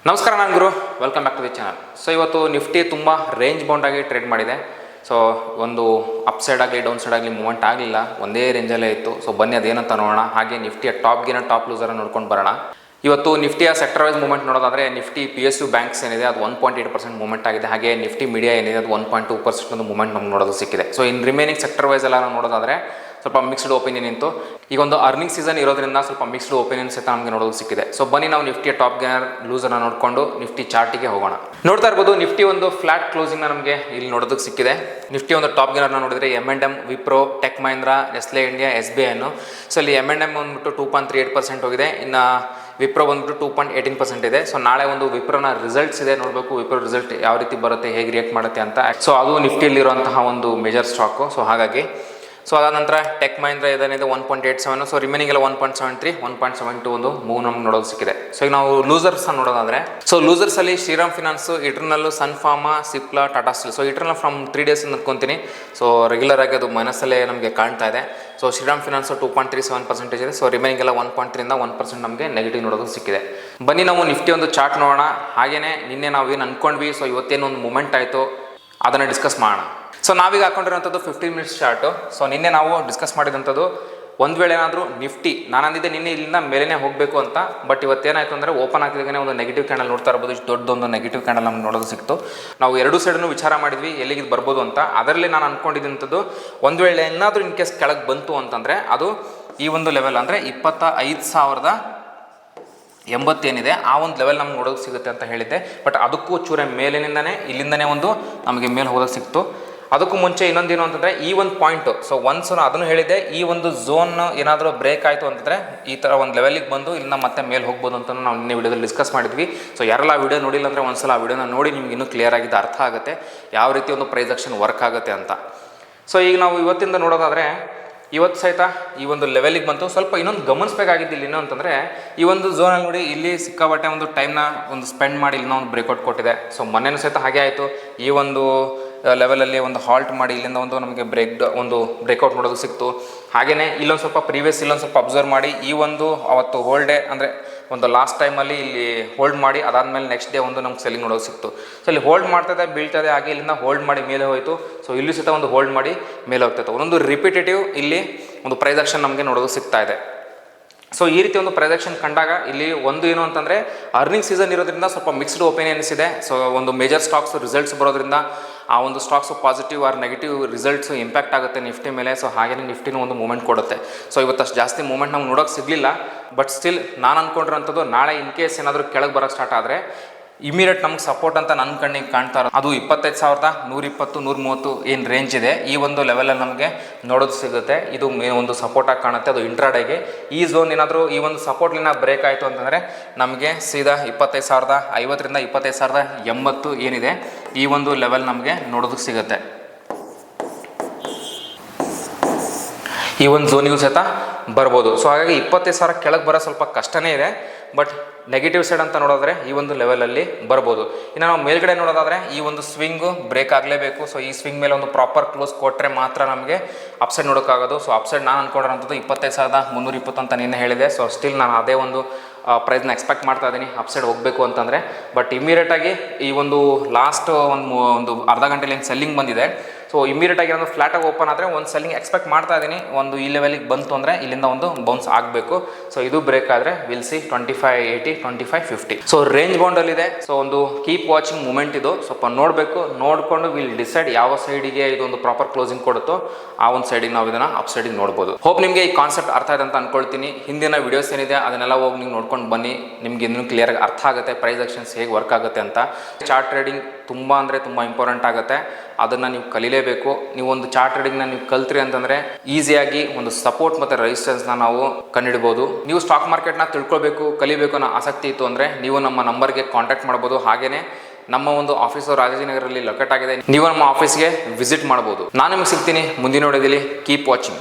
ನಮಸ್ಕಾರ, ನಾನು Guru. Welcome back to the channel. So ಇವತ್ತು ನಿಫ್ಟಿ ತುಂಬ ರೇಂಜ್ ಬೌಂಡ್ ಆಗಿ ಟ್ರೇಡ್ ಮಾಡಿದೆ. ಸೊ ಒಂದು ಅಪ್ ಸೈಡ್ ಆಗಲಿ ಡೌನ್ ಸೈಡ್ ಆಗಲಿ ಮೂವ್ಮೆಂಟ್ ಆಗಲಿಲ್ಲ, ಒಂದೇ ರೇಂಜಲ್ಲೇ ಇತ್ತು. ಸೊ ಬನ್ನಿ ಅದೇನಂತ ನೋಡೋಣ. ಹಾಗೆ ನಿಫ್ಟಿಯ ಟಾಪ್ ಗೇನ ಟಾಪ್ ಲೂಸರ ನೋಡ್ಕೊಂಡು ಬರೋಣ. ಇವತ್ತು ನಿಫ್ಟಿಯ ಸೆಕ್ಟರ್ ವೈಸ್ ಮೂವ್ಮೆಂಟ್ ನೋಡೋದಾದರೆ ನಿಫ್ಟಿ PSU ಬ್ಯಾಂಕ್ಸ್ ಏನಿದೆ ಅದು 1.8% ಮೂವ್ಮೆಂಟ್ ಆಗಿದೆ. ಹಾಗೆ ನಿಫ್ಟಿ ಮೀಡಿಯಾ ಏನಿದೆ ಅದು 1.2% ಒಂದು ಮೂವ್ಮೆಂಟ್ ನಮ್ಗೆ ನೋಡೋದು ಸಿಕ್ಕಿದೆ. So in remaining sector wise ಎಲ್ಲ ನಾವು ನೋಡೋದಾದರೆ ಸ್ವಲ್ಪ ಮಿಕ್ಸ್ಡ್ ಒಪಿನಿಯನ್ ಇತ್ತು. ಈಗ ಒಂದು ಅರ್ನಿಂಗ್ ಸೀಸನ್ ಇರೋದ್ರಿಂದ ಸ್ವಲ್ಪ ಮಿಕ್ಸ್ಡ್ ಒಪಿನಿಯನ್ಸ್ ಸಹಿತ ನಮಗೆ ನೋಡೋದು ಸಿಕ್ಕಿದೆ. ಸೊ ಬನ್ನಿ ನಾವು ನಿಫ್ಟಿಯ ಟಾಪ್ ಗೇನರ್ ಲೂಸರ್ನ ನೋಡಿಕೊಂಡು ನಿಫ್ಟಿ ಚಾರ್ಟಿಗೆ ಹೋಗೋಣ. ನೋಡ್ತಾ ಇರ್ಬೋದು, ನಿಫ್ಟಿ ಒಂದು ಫ್ಲಾಟ್ ಕ್ಲೋಸಿಂಗ್ನ ನಮಗೆ ಇಲ್ಲಿ ನೋಡೋದಕ್ಕೆ ಸಿಕ್ಕಿದೆ. ನಿಫ್ಟಿ ಒಂದು ಟಾಪ್ ಗೇನರ್ನ ನೋಡಿದರೆ M&M, Wipro, tech Mahindra, Nestle India, SBI ಅನ್ನು. ಸೊ ಇಲ್ಲಿ M&M ಬಂದ್ಬಿಟ್ಟು 2.38% ಹೋಗಿದೆ. ಇನ್ನು ವಿಪ್ರೋ ಬಂದ್ಬಿಟ್ಟು 2.18% ಇದೆ. ಸೊ ನಾಳೆ ಒಂದು ವಿಪ್ರೋನ ರಿಸಲ್ಟ್ಸ್ ಇದೆ, ನೋಡಬೇಕು ವಿಪ್ರೋ ರಿಸಲ್ಟ್ ಯಾವ ರೀತಿ ಬರುತ್ತೆ, ಹೇಗೆ ರಿಯಾಕ್ಟ್ ಮಾಡುತ್ತೆ ಅಂತ. ಸೊ ಅದು ನಿಫ್ಟಿಯಲ್ಲಿರುವಂತಹ ಒಂದು ಮೇಜರ್ ಸ್ಟಾಕು. ಸೊ ಹಾಗಾಗಿ ಅದಾದ ನಂತರ ಟೆಕ್ ಮಹೀಂದ್ರ ಏನಿದೆ 1.87. ಸೊ ರಿಮೈನಿಂಗ್ ಎಲ್ಲ 1.73, 1.72 ಒಂದು ಮೂವ್ ನಮ್ಗೆ ನೋಡೋದು ಸಿಕ್ಕಿದೆ. ಸೊ ಈಗ ನಾವು ಲೂಸರ್ಸ್ ನೋಡೋದಾದ್ರೆ, ಸೊ ಲೂಸರ್ಸ್ ಅಲ್ಲಿ Shriram Finance, Eternal, Sun Pharma, Cipla, Tata Steel. So Eternal from 3 days ಅನ್ಕೊಂತೀನಿ. ಸೊ ರೆಗ್ಯುಲರ್ ಆಗಿ ಅದು ಮೈನಸಲ್ಲೇ ನಮಗೆ ಕಾಣ್ತಾ ಇದೆ. ಸೊ ಶ್ರೀರಾಮ್ ಫಿನಾನ್ಸ್ 2.37% ಇದೆ. ಸೊ ರಿಮೈನಿಂಗ್ ಎಲ್ಲ 1.3 1% ನಮಗೆ ನೆಗೆಟಿವ್ ನೋಡೋದು ಸಿಕ್ಕಿದೆ. ಬನ್ನಿ ನಾವು ನಿಫ್ಟಿ ಒಂದು ಚಾರ್ಟ್ ನೋಡೋಣ. ಹಾಗೇನೆ ನಿನ್ನೆ ನಾವು ಏನು ಅನ್ಕೊಂಡ್ವಿ, ಸೊ ಇವತ್ತೇನು ಒಂದು ಮೂಮೆಂಟ್ ಆಯಿತು ಅದನ್ನು ಡಿಸ್ಕಸ್ ಮಾಡೋಣ. ಸೊ ನಾವೀಗ ಹಾಕೊಂಡಿರೋಂಥದ್ದು 15 ಮಿನಿಟ್ಸ್ ಚಾರ್ಟು. ಸೊ ನಿನ್ನೆ ನಾವು ಡಿಸ್ಕಸ್ ಮಾಡಿದಂಥದ್ದು, ಒಂದು ವೇಳೆ ಏನಾದರೂ ನಿಫ್ಟಿ, ನಾನು ಅಂದಿದ್ದೆ ನಿನ್ನೆ ಇಲ್ಲಿಂದ ಮೇಲೇ ಹೋಗಬೇಕು ಅಂತ. ಬಟ್ ಇವತ್ತೇನಾಯಿತು ಅಂದರೆ ಓಪನ್ ಆಗ್ತಿದ್ದಾನೆ ಒಂದು ನೆಗೆಟಿವ್ ಕ್ಯಾಂಡಲ್ ನೋಡ್ತಾ ಇರ್ಬೋದು. ಇಷ್ಟು ದೊಡ್ಡದೊಂದು ನೆಗೆಟಿವ್ ಕ್ಯಾಂಡಲ್ ನಮ್ಗೆ ನೋಡೋದು ಸಿಕ್ತು. ನಾವು ಎರಡು ಸೈಡನ್ನು ವಿಚಾರ ಮಾಡಿದ್ವಿ ಎಲ್ಲಿಗೆ ಬರ್ಬೋದು ಅಂತ. ಅದರಲ್ಲಿ ನಾನು ಅಂದ್ಕೊಂಡಿದ್ದಂಥದ್ದು, ಒಂದು ವೇಳೆ ಏನಾದರೂ ಇನ್ ಕೇಸ್ ಕೆಳಗೆ ಬಂತು ಅಂತಂದರೆ ಅದು ಈ ಒಂದು ಲೆವೆಲ್ ಅಂದರೆ 25,080 ಏನಿದೆ ಆ ಒಂದು ಲೆವೆಲ್ ನಮ್ಗೆ ನೋಡೋದು ಸಿಗುತ್ತೆ ಅಂತ ಹೇಳಿದ್ದೆ. ಬಟ್ ಅದಕ್ಕೂ ಚೂರ ಮೇಲಿನಿಂದನೇ ಇಲ್ಲಿಂದನೇ ಒಂದು ನಮಗೆ ಮೇಲೆ ಹೋಗೋದು ಸಿಕ್ತು. ಅದಕ್ಕೂ ಮುಂಚೆ ಇನ್ನೊಂದೇನು ಅಂತಂದರೆ ಈ ಒಂದು ಪಾಯಿಂಟು, ಸೊ ಒನ್ಸ್ ಅದನ್ನು ಹೇಳಿದ್ದೆ, ಈ ಒಂದು ಝೋನ್ ಏನಾದರೂ ಬ್ರೇಕ್ ಆಯಿತು ಅಂತಂದರೆ ಈ ಥರ ಒಂದು ಲೆವೆಲಿಗೆ ಬಂದು ಇಲ್ಲಿಂದ ಮತ್ತೆ ಮೇಲೆ ಹೋಗ್ಬೋದು ಅಂತ ನಾವು ನಿನ್ನೆ ವಿಡಿಯೋದಲ್ಲಿ ಡಿಸ್ಕಸ್ ಮಾಡಿದ್ವಿ. ಸೊ ಯಾರೆಲ್ಲ ಆ ವಿಡಿಯೋ ನೋಡಿಲ್ಲ ಅಂದರೆ ಒಂದ್ಸಲ ಆ ವಿಡಿಯೋನ ನೋಡಿ, ನಿಮ್ಗೆ ಇನ್ನೂ ಕ್ಲಿಯರ್ ಆಗಿದ್ದು ಅರ್ಥ ಆಗುತ್ತೆ ಯಾವ ರೀತಿ ಒಂದು ಪ್ರೈಸ್ ಆಕ್ಷನ್ ವರ್ಕ್ ಆಗುತ್ತೆ ಅಂತ. ಸೊ ಈಗ ನಾವು ಇವತ್ತಿಂದ ನೋಡೋದಾದರೆ, ಇವತ್ತು ಸಹಿತ ಈ ಒಂದು ಲೆವೆಲಿಗೆ ಬಂತು. ಸ್ವಲ್ಪ ಇನ್ನೊಂದು ಗಮನಿಸಬೇಕಾಗಿದ್ದು ಇಲ್ಲಿ ಏನು ಅಂತಂದರೆ, ಈ ಒಂದು ಝೋನಲ್ಲಿ ನೋಡಿ ಇಲ್ಲಿ ಸಿಕ್ಕಾಬಟ್ಟೆ ಒಂದು ಟೈಮ್ನ ಒಂದು ಸ್ಪೆಂಡ್ ಮಾಡಿ ಇಲ್ಲಿನ ಒಂದು ಬ್ರೇಕ್ಔಟ್ ಕೊಟ್ಟಿದೆ. ಸೊ ಮೊನ್ನೆನೂ ಸಹಿತ ಹಾಗೆ ಆಯಿತು. ಈ ಒಂದು ಲೆವೆಲಲ್ಲಿ ಒಂದು ಹಾಲ್ಟ್ ಮಾಡಿ ಇಲ್ಲಿಂದ ಒಂದು ನಮಗೆ ಬ್ರೇಕ್ಔಟ್ ನೋಡೋದು ಸಿಕ್ತು. ಹಾಗೆಯೇ ಇಲ್ಲೊಂದು ಸ್ವಲ್ಪ ಇಲ್ಲೊಂದು ಸ್ವಲ್ಪ ಅಬ್ಸರ್ವ್ ಮಾಡಿ ಈ ಒಂದು ಅವತ್ತು ಹೋಲ್ ಡೇ ಅಂದರೆ ಒಂದು ಲಾಸ್ಟ್ ಟೈಮಲ್ಲಿ ಇಲ್ಲಿ ಹೋಲ್ಡ್ ಮಾಡಿ ಅದಾದಮೇಲೆ ನೆಕ್ಸ್ಟ್ ಡೇ ಒಂದು ನಮ್ಗೆ ಸೆಲ್ಲಿಂಗ್ ನೋಡೋದು ಸಿಕ್ತು. ಸೊ ಇಲ್ಲಿ ಹೋಲ್ಡ್ ಮಾಡ್ತದೆ, ಬೀಳ್ತದೆ, ಹಾಗೆ ಇಲ್ಲಿಂದ ಹೋಲ್ಡ್ ಮಾಡಿ ಮೇಲೆ ಹೋಯಿತು. ಸೊ ಇಲ್ಲಿ ಸಹಿತ ಒಂದು ಹೋಲ್ಡ್ ಮಾಡಿ ಮೇಲೆ ಹೋಗ್ತೈತೆ. ಒಂದೊಂದು ರಿಪಿಟೇಟಿವ್ ಇಲ್ಲಿ ಒಂದು ಪ್ರೈಸ್ ಆಕ್ಷನ್ ನಮಗೆ ನೋಡೋದು ಸಿಗ್ತಾ ಇದೆ. ಸೊ ಈ ರೀತಿ ಒಂದು ಪ್ರೈಸ್ ಆಕ್ಷನ್ ಕಂಡಾಗ ಇಲ್ಲಿ ಒಂದು ಏನು ಅಂತಂದರೆ, ಅರ್ನಿಂಗ್ ಸೀಸನ್ ಇರೋದ್ರಿಂದ ಸ್ವಲ್ಪ ಮಿಕ್ಸ್ಡ್ ಒಪಿನಿಯನ್ಸ್ ಇದೆ. ಸೊ ಒಂದು ಮೇಜರ್ ಸ್ಟಾಕ್ಸ್ ರಿಸಲ್ಟ್ಸ್ ಬರೋದ್ರಿಂದ ಆ ಒಂದು stocks positive or negative results impact ಆಗುತ್ತೆ ನಿಫ್ಟಿ ಮೇಲೆ. ಸೊ ಹಾಗೆಯೇ ನಿಫ್ಟಿನೂ ಒಂದು ಮೂವ್ಮೆಂಟ್ ಕೊಡುತ್ತೆ. ಸೊ ಇವತ್ತಷ್ಟು ಜಾಸ್ತಿ ಮೂವ್ಮೆಂಟ್ ನಮ್ಗೆ ನೋಡೋಕೆ ಸಿಗಲಿಲ್ಲ. ಬಟ್ ಸ್ಟಿಲ್ ನಾನು ಅಂದ್ಕೊಂಡಿರೋಂಥದ್ದು, ನಾಳೆ ಇನ್ ಕೇಸ್ ಏನಾದರೂ ಕೆಳಗೆ ಬರೋಕ್ಕೆ ಸ್ಟಾರ್ಟ್ ಆದರೆ ಇಮಿಡಿಯೇಟ್ ನಮ್ಗೆ ಸಪೋರ್ಟ್ ಅಂತ ನನ್ನ ಕಣ್ಣಿಗೆ ಕಾಣ್ತಾ ಇರೋದು ಅದು 25,120, 130 ಏನು ರೇಂಜ್ ಇದೆ, ಈ ಒಂದು ಲೆವೆಲಲ್ಲಿ ನಮಗೆ ನೋಡೋದು ಸಿಗುತ್ತೆ. ಇದು ಒಂದು ಸಪೋರ್ಟಾಗಿ ಕಾಣುತ್ತೆ, ಅದು ಇಂಟ್ರಾಡೇಗೆ. ಈ ಝೋನ್ ಏನಾದರೂ ಈ ಒಂದು ಸಪೋರ್ಟ್ಲಿನ ಬ್ರೇಕ್ ಆಯಿತು ಅಂತಂದರೆ ನಮಗೆ ಸೀದಾ 25,050 25,080 ಏನಿದೆ ಈ ಒಂದು ಲೆವೆಲ್ ನಮಗೆ ನೋಡೋದಕ್ಕೆ ಸಿಗುತ್ತೆ. ಈ ಒಂದು ಝೋನಿಗೂ ಸಹಿತ ಬರ್ಬೋದು. ಸೊ ಹಾಗಾಗಿ 25,000 ಕೆಳಗೆ ಬರೋ ಸ್ವಲ್ಪ ಕಷ್ಟನೇ ಇದೆ. ಬಟ್ ನೆಗೆಟಿವ್ ಸೈಡ್ ಅಂತ ನೋಡಿದ್ರೆ ಈ ಒಂದು ಲೆವೆಲಲ್ಲಿ ಬರ್ಬೋದು. ಇನ್ನು ನಾವು ಮೇಲ್ಗಡೆ ನೋಡೋದಾದರೆ ಈ ಒಂದು ಸ್ವಿಂಗು ಬ್ರೇಕ್ ಆಗಲೇಬೇಕು. ಸೊ ಈ ಸ್ವಿಂಗ್ ಮೇಲೆ ಒಂದು ಪ್ರಾಪರ್ ಕ್ಲೋಸ್ ಕೊಟ್ಟರೆ ಮಾತ್ರ ನಮಗೆ ಅಪ್ಸೈಡ್ ನೋಡೋಕ್ಕಾಗೋದು. ಸೊ ಅಪ್ಸೈಡ್ ನಾನು ಅಂದ್ಕೊಂಡಿರೋಂಥದ್ದು 25,320 ಅಂತ ನಿನ್ನೆ ಹೇಳಿದೆ. ಸೊ ಸ್ಟಿಲ್ ನಾನು ಅದೇ ಒಂದು ಪ್ರೈಸ್ನ ಎಕ್ಸ್ಪೆಕ್ಟ್ ಮಾಡ್ತಾ ಇದ್ದೀನಿ ಅಪ್ಸೈಡ್ ಹೋಗಬೇಕು ಅಂತಂದರೆ. ಬಟ್ ಇಮಿಡಿಯೇಟಾಗಿ ಈ ಒಂದು ಲಾಸ್ಟ್ ಒಂದು ಅರ್ಧ ಗಂಟೆಲಿ ಏನು ಸೆಲ್ಲಿಂಗ್ ಬಂದಿದೆ, ಸೊ ಇಮಿಡಿಯೇಟಾಗಿ ಒಂದು ಫ್ಲಾಟಾಗಿ ಓಪನ್ ಆದರೆ ಒಂದು ಸೆಲ್ಲಿಂಗ್ ಎಕ್ಸ್ಪೆಕ್ಟ್ ಮಾಡ್ತಾ ಇದ್ದೀನಿ. ಒಂದು ಈ ಲೆವೆಲಿಗೆ ಬಂತು ಅಂದರೆ ಇಲ್ಲಿಂದ ಒಂದು ಬೌನ್ಸ್ ಆಗಬೇಕು. ಸೊ ಇದು ಬ್ರೇಕ್ ಆದರೆ ವಿಲ್ ಸಿ 2580, 2550. ಸೊ ರೇಂಜ್ ಬೌಂಡಲ್ಲಿದೆ. ಸೊ ಒಂದು ಕೀಪ್ ವಾಚಿಂಗ್ ಮೂಮೆಂಟ್ ಇದು. ಸ್ವಲ್ಪ ನೋಡಬೇಕು, ನೋಡಿಕೊಂಡು ವಿಲ್ ಡಿಸೈಡ್ ಯಾವ ಸೈಡಿಗೆ ಇದೊಂದು ಪ್ರಾಪರ್ ಕ್ಲೋಸಿಂಗ್ ಕೊಡುತ್ತೋ ಆ ಒಂದು ಸೈಡಿಗೆ ನಾವು ಇದನ್ನು ಅಪ್ ಸೈಡಿಗೆ ನೋಡ್ಬೋದು. ಹೋಪ್ ನಿಮಗೆ ಈ ಕಾನ್ಸೆಪ್ಟ್ ಅರ್ಥ ಆಯ್ತು ಅಂತ ಅನ್ಕೊಳ್ತೀನಿ. ಹಿಂದಿನ ವಿಡಿಯೋಸ್ ಏನಿದೆ ಅದನ್ನೆಲ್ಲ ಹೋಗಿ ನೀವು ನೋಡ್ಕೊಂಡು ಬನ್ನಿ, ನಿಮ್ಗೆ ಇನ್ನೂ ಕ್ಲಿಯರಾಗಿ ಅರ್ಥ ಆಗುತ್ತೆ ಪ್ರೈಸ್ ಆಕ್ಷನ್ಸ್ ಹೇಗೆ ವರ್ಕ್ ಆಗುತ್ತೆ ಅಂತ. ಚಾರ್ಟ್ ಟ್ರೇಡಿಂಗ್ ತುಂಬ ಅಂದರೆ ತುಂಬ ಇಂಪಾರ್ಟೆಂಟ್ ಆಗುತ್ತೆ. ಅದನ್ನು ನೀವು ಕಲಿಲೇಬೇಕು. ನೀವು ಒಂದು ಚಾರ್ಟ್ ಟ್ರೇಡಿಂಗ್ನ ನೀವು ಕಲ್ತ್ರಿ ಅಂತಂದರೆ ಈಸಿಯಾಗಿ ಒಂದು ಸಪೋರ್ಟ್ ಮತ್ತು ರೆಸಿಸ್ಟೆನ್ಸ್ನ ನಾವು ಕಂಡುಹಿಡ್ಬೋದು. ನೀವು ಸ್ಟಾಕ್ ಮಾರ್ಕೆಟ್ನ ತಿಳ್ಕೊಳ್ಬೇಕು, ಕಲಿಬೇಕು ಅನ್ನೋ ಆಸಕ್ತಿ ಇತ್ತು ಅಂದರೆ ನೀವು ನಮ್ಮ ನಂಬರ್ಗೆ ಕಾಂಟ್ಯಾಕ್ಟ್ ಮಾಡ್ಬೋದು. ಹಾಗೆಯೇ ನಮ್ಮ ಒಂದು ಆಫೀಸು ರಾಜಾಜಿನಗರಲ್ಲಿ ಲೊಕೇಟ್ ಆಗಿದೆ, ನೀವು ನಮ್ಮ ಆಫೀಸ್ಗೆ ವಿಸಿಟ್ ಮಾಡ್ಬೋದು. ನಾನು ನಿಮಗೆ ಸಿಗ್ತೀನಿ ಮುಂದಿನ ವಿಡಿಯೋದಲ್ಲಿ. Keep watching.